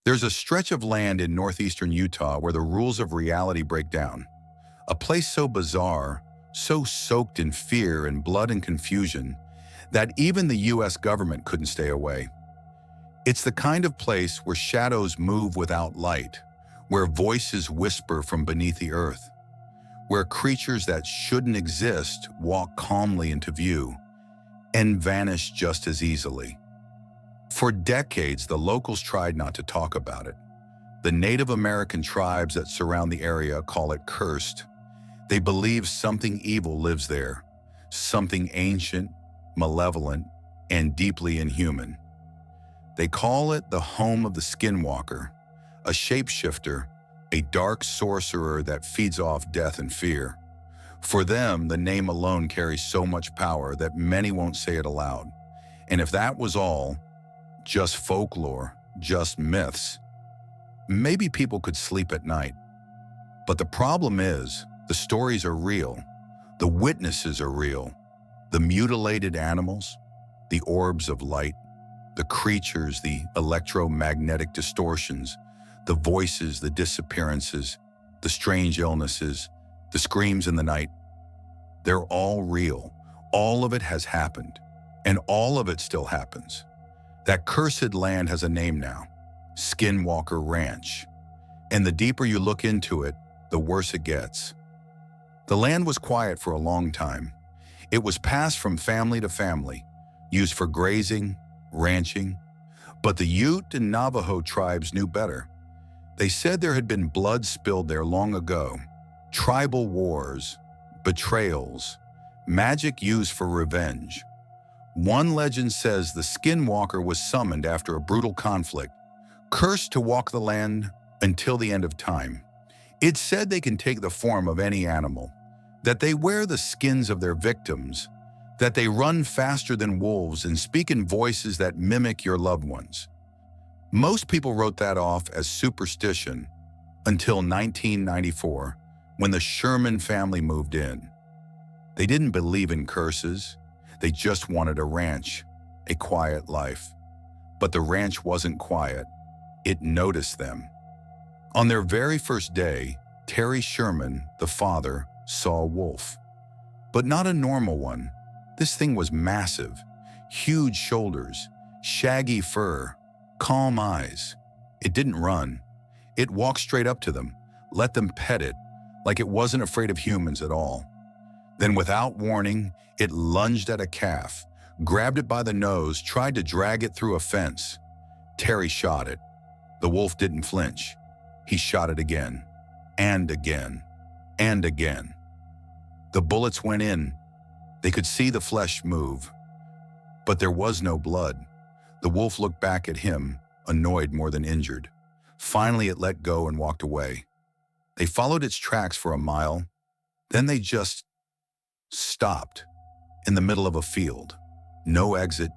There's a stretch of land in northeastern Utah where the rules of reality break down. A place so bizarre, so soaked in fear and blood and confusion, that even the US government couldn't stay away. It's the kind of place where shadows move without light, where voices whisper from beneath the earth, where creatures that shouldn't exist walk calmly into view and vanish just as easily. For decades, the locals tried not to talk about it. The Native American tribes that surround the area call it cursed. They believe something evil lives there, something ancient, malevolent, and deeply inhuman. They call it the home of the Skinwalker, a shapeshifter, a dark sorcerer that feeds off death and fear. For them, the name alone carries so much power that many won't say it aloud. And if that was all, just folklore, just myths, maybe people could sleep at night. But the problem is, the stories are real, the witnesses are real, the mutilated animals, the orbs of light, the creatures, the electromagnetic distortions, the voices, the disappearances, the strange illnesses, the screams in the night. They're all real. All of it has happened, and all of it still happens. That cursed land has a name now, Skinwalker Ranch. And the deeper you look into it, the worse it gets. The land was quiet for a long time. It was passed from family to family, used for grazing, ranching. But the Ute and Navajo tribes knew better. They said there had been blood spilled there long ago, tribal wars, betrayals, magic used for revenge. One legend says the Skinwalker was summoned after a brutal conflict, cursed to walk the land until the end of time. It's said they can take the form of any animal, that they wear the skins of their victims, that they run faster than wolves and speak in voices that mimic your loved ones. Most people wrote that off as superstition until 1994, when the Sherman family moved in. They didn't believe in curses. They just wanted a ranch, a quiet life. But the ranch wasn't quiet. It noticed them. On their very first day, Terry Sherman, the father, saw a wolf. But not a normal one. This thing was massive, huge shoulders, shaggy fur, calm eyes. It didn't run. It walked straight up to them, let them pet it, like it wasn't afraid of humans at all. Then without warning, it lunged at a calf, grabbed it by the nose, tried to drag it through a fence. Terry shot it. The wolf didn't flinch. He shot it again, and again, and again. The bullets went in. They could see the flesh move, but there was no blood. The wolf looked back at him, annoyed more than injured. Finally, it let go and walked away. They followed its tracks for a mile. Then they just stopped in the middle of a field. No exit,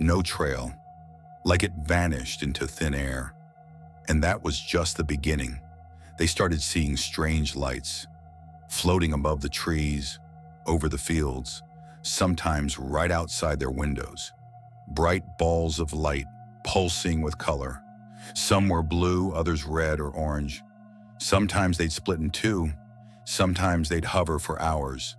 no trail, like it vanished into thin air. And that was just the beginning. They started seeing strange lights, floating above the trees, over the fields, sometimes right outside their windows. Bright balls of light, pulsing with color. Some were blue, others red or orange. Sometimes they'd split in two. Sometimes they'd hover for hours.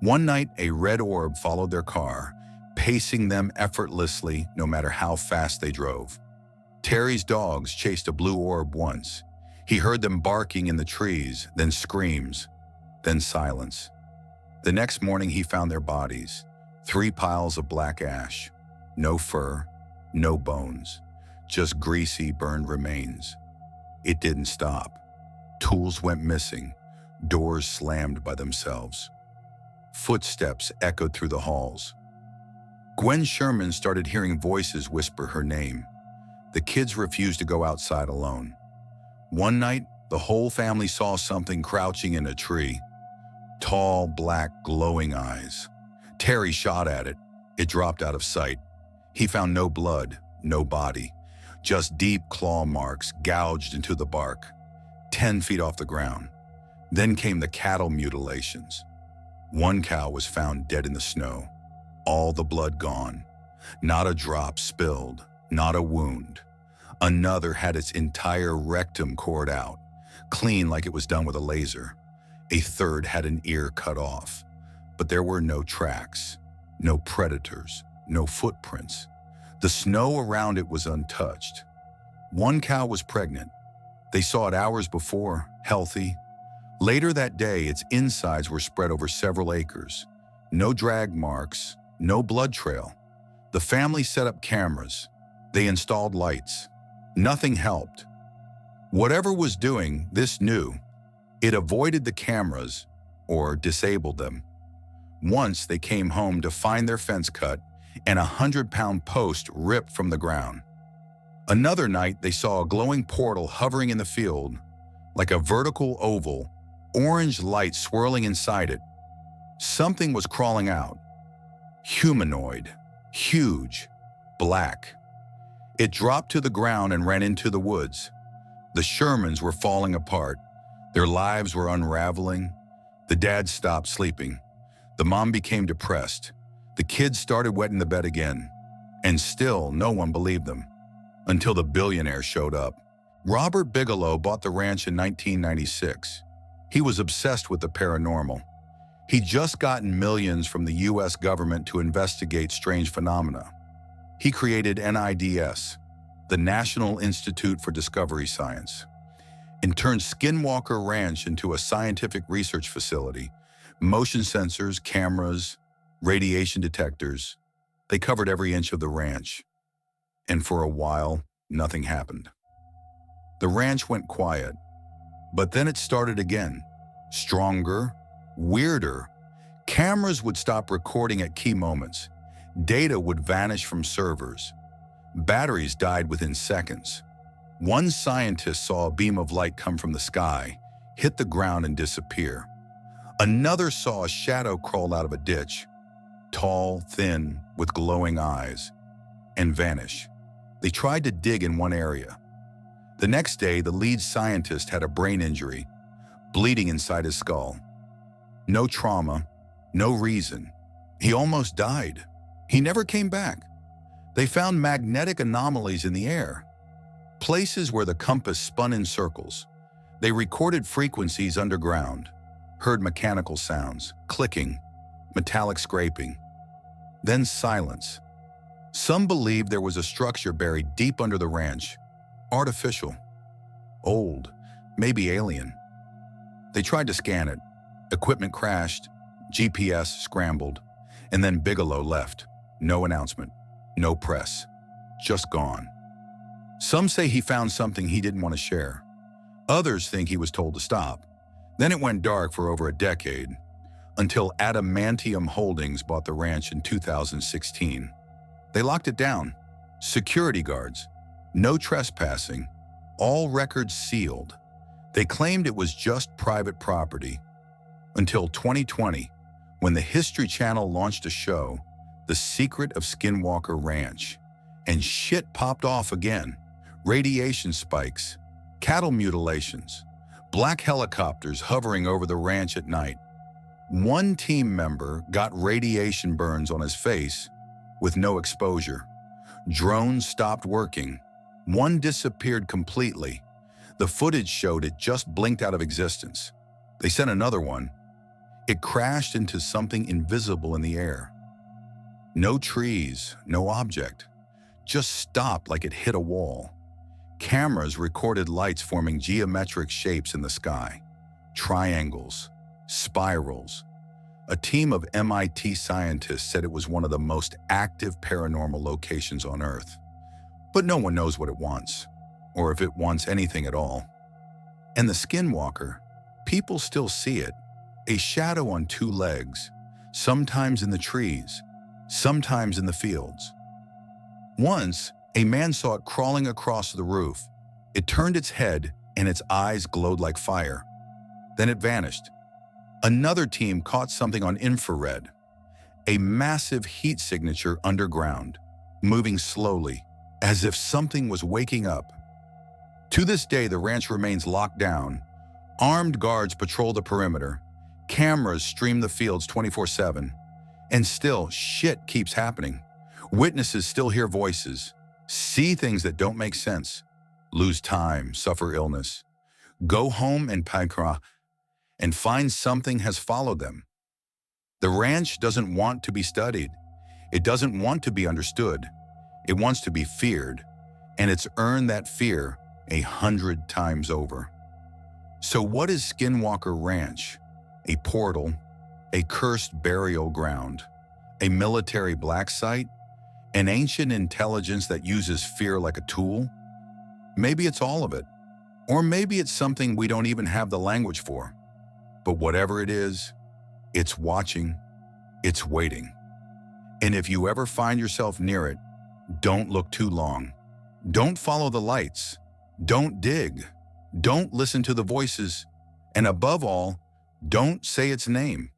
One night, a red orb followed their car, pacing them effortlessly no matter how fast they drove. Terry's dogs chased a blue orb once. He heard them barking in the trees, then screams, then silence. The next morning, he found their bodies, 3 piles of black ash. No fur, no bones, just greasy, burned remains. It didn't stop. Tools went missing, doors slammed by themselves. Footsteps echoed through the halls. Gwen Sherman started hearing voices whisper her name. The kids refused to go outside alone. One night, the whole family saw something crouching in a tree. Tall, black, glowing eyes. Terry shot at it. It dropped out of sight. He found no blood, no body, just deep claw marks gouged into the bark, 10 feet off the ground. Then came the cattle mutilations. One cow was found dead in the snow, all the blood gone. Not a drop spilled, not a wound. Another had its entire rectum cored out, clean like it was done with a laser. A third had an ear cut off. But there were no tracks, no predators, no footprints. The snow around it was untouched. One cow was pregnant. They saw it hours before, healthy. Later that day, its insides were spread over several acres. No drag marks, no blood trail. The family set up cameras. They installed lights. Nothing helped. Whatever was doing this new, it avoided the cameras or disabled them. Once they came home to find their fence cut and a 100-pound post ripped from the ground. Another night, they saw a glowing portal hovering in the field, like a vertical oval, orange light swirling inside it. Something was crawling out. Humanoid, huge, black. It dropped to the ground and ran into the woods. The Shermans were falling apart. Their lives were unraveling. The dad stopped sleeping. The mom became depressed. The kids started wetting the bed again. And still, no one believed them. Until the Billionaires showed up. Robert Bigelow bought the ranch in 1996. He was obsessed with the paranormal. He'd just gotten millions from the U.S. government to investigate strange phenomena. He created NIDS, the National Institute for Discovery Science, and turned Skinwalker Ranch into a scientific research facility. Motion sensors, cameras, radiation detectors. They covered every inch of the ranch. And for a while, nothing happened. The ranch went quiet, but then it started again. Stronger, weirder. Cameras would stop recording at key moments. Data would vanish from servers. Batteries died within seconds. One scientist saw a beam of light come from the sky, hit the ground and disappear. Another saw a shadow crawl out of a ditch, tall, thin, with glowing eyes, and vanish. They tried to dig in one area. The next day, the lead scientist had a brain injury, bleeding inside his skull. No trauma, no reason. He almost died. He never came back. They found magnetic anomalies in the air, places where the compass spun in circles. They recorded frequencies underground, heard mechanical sounds, clicking, metallic scraping. Then silence. Some believed there was a structure buried deep under the ranch, artificial, old, maybe alien. They tried to scan it. Equipment crashed, GPS scrambled, and then Bigelow left. No announcement, no press, just gone. Some say he found something he didn't want to share. Others think he was told to stop. Then it went dark for over a decade, until Adamantium Holdings bought the ranch in 2016. They locked it down. Security guards, no trespassing, all records sealed. They claimed it was just private property. Until 2020, when the History Channel launched a show, The Secret of Skinwalker Ranch, and shit popped off again. Radiation spikes, cattle mutilations, black helicopters hovering over the ranch at night. One team member got radiation burns on his face with no exposure. Drones stopped working. One disappeared completely. The footage showed it just blinked out of existence. They sent another one. It crashed into something invisible in the air. No trees, no object. Just stopped like it hit a wall. Cameras recorded lights forming geometric shapes in the sky. Triangles, spirals. A team of MIT scientists said it was one of the most active paranormal locations on Earth. But no one knows what it wants, or if it wants anything at all. And the Skinwalker, people still see it, a shadow on two legs, sometimes in the trees, sometimes in the fields. Once, a man saw it crawling across the roof. It turned its head and its eyes glowed like fire. Then it vanished. Another team caught something on infrared, a massive heat signature underground, moving slowly, as if something was waking up. To this day, the ranch remains locked down. Armed guards patrol the perimeter. Cameras stream the fields 24/7. And still, shit keeps happening. Witnesses still hear voices, see things that don't make sense. lose time, suffer illness, go home and pankra, and find something has followed them. The ranch doesn't want to be studied. It doesn't want to be understood. It wants to be feared, and it's earned that fear 100 times over. So what is Skinwalker Ranch? A portal, a cursed burial ground, a military black site, an ancient intelligence that uses fear like a tool? Maybe it's all of it. Or maybe it's something we don't even have the language for. But whatever it is, it's watching, it's waiting. And if you ever find yourself near it, don't look too long. Don't follow the lights. Don't dig. Don't listen to the voices. And above all, don't say its name.